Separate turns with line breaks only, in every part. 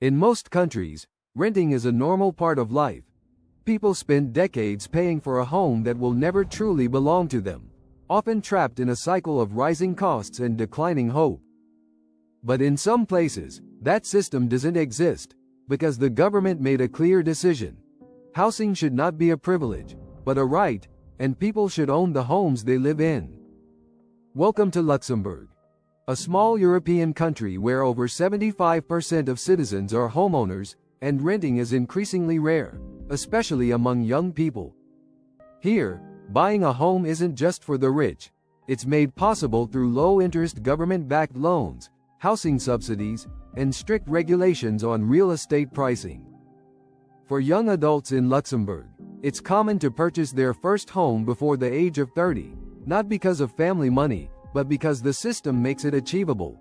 In most countries, renting is a normal part of life. People spend decades paying for a home that will never truly belong to them, often trapped in a cycle of rising costs and declining hope. But in some places, that system doesn't exist, because the government made a clear decision. Housing should not be a privilege, but a right, and people should own the homes they live in. Welcome to Luxembourg, a small European country where over 75% of citizens are homeowners, and renting is increasingly rare, especially among young people. Here, buying a home isn't just for the rich. It's made possible through low-interest government-backed loans, housing subsidies, and strict regulations on real estate pricing. For young adults in Luxembourg, it's common to purchase their first home before the age of 30, not because of family money, but because the system makes it achievable.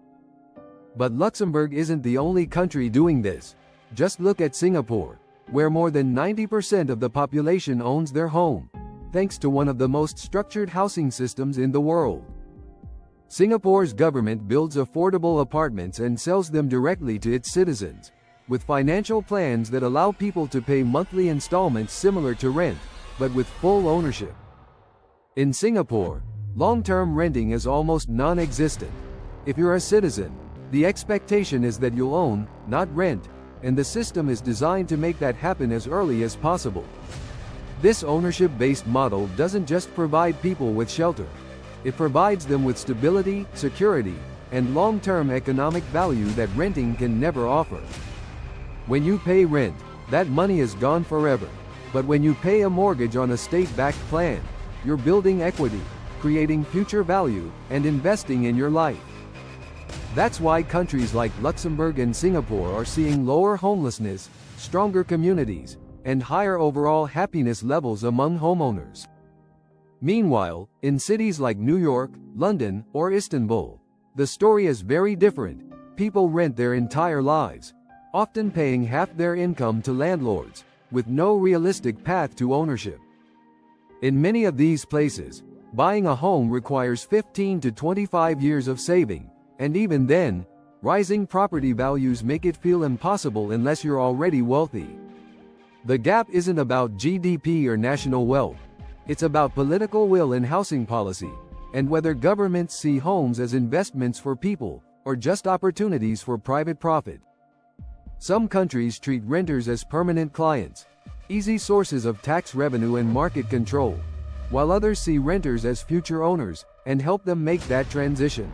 But Luxembourg isn't the only country doing this. Just look at Singapore, where more than 90% of the population owns their home, thanks to one of the most structured housing systems in the world. Singapore's government builds affordable apartments and sells them directly to its citizens, with financial plans that allow people to pay monthly installments similar to rent, but with full ownership. In Singapore, long-term renting is almost non-existent. If you're a citizen, the expectation is that you'll own, not rent, and the system is designed to make that happen as early as possible. This ownership-based model doesn't just provide people with shelter. It provides them with stability, security, and long-term economic value that renting can never offer. When you pay rent, that money is gone forever. But when you pay a mortgage on a state-backed plan, you're building equity, creating future value, and investing in your life. That's why countries like Luxembourg and Singapore are seeing lower homelessness, stronger communities, and higher overall happiness levels among homeowners. Meanwhile, in cities like New York, London, or Istanbul, the story is very different. People rent their entire lives, often paying half their income to landlords, with no realistic path to ownership. In many of these places, buying a home requires 15 to 25 years of saving, and even then, rising property values make it feel impossible unless you're already wealthy. The gap isn't about GDP or national wealth. It's about political will and housing policy, and whether governments see homes as investments for people, or just opportunities for private profit. Some countries treat renters as permanent clients, easy sources of tax revenue and market control, while others see renters as future owners, and help them make that transition.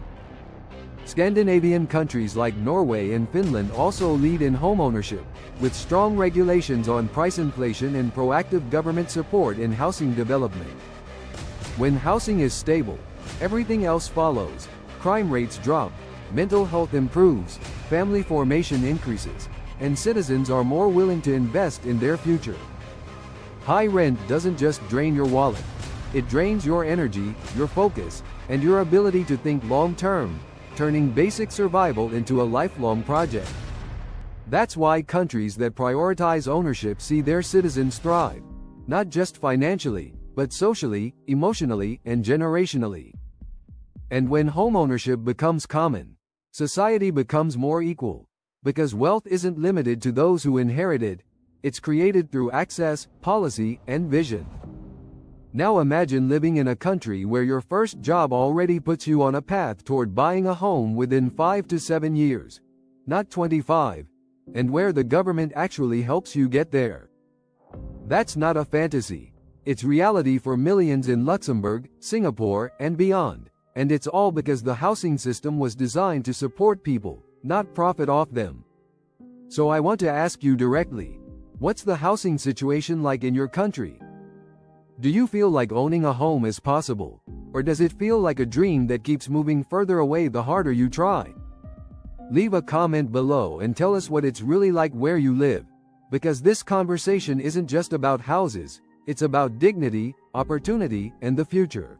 Scandinavian countries like Norway and Finland also lead in homeownership, with strong regulations on price inflation and proactive government support in housing development. When housing is stable, everything else follows. Crime rates drop, mental health improves, family formation increases, and citizens are more willing to invest in their future. High rent doesn't just drain your wallet. It drains your energy, your focus, and your ability to think long-term, turning basic survival into a lifelong project. That's why countries that prioritize ownership see their citizens thrive, not just financially, but socially, emotionally, and generationally. And when homeownership becomes common, society becomes more equal, because wealth isn't limited to those who inherit it, it's created through access, policy, and vision. Now imagine living in a country where your first job already puts you on a path toward buying a home within 5 to 7 years, not 25, and where the government actually helps you get there. That's not a fantasy. It's reality for millions in Luxembourg, Singapore, and beyond, and it's all because the housing system was designed to support people, not profit off them. So I want to ask you directly, what's the housing situation like in your country? Do you feel like owning a home is possible, or does it feel like a dream that keeps moving further away the harder you try? Leave a comment below and tell us what it's really like where you live, because this conversation isn't just about houses, it's about dignity, opportunity, and the future.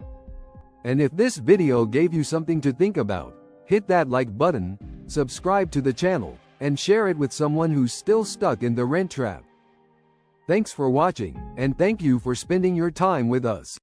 And if this video gave you something to think about, hit that like button, subscribe to the channel, and share it with someone who's still stuck in the rent trap. Thanks for watching, and thank you for spending your time with us.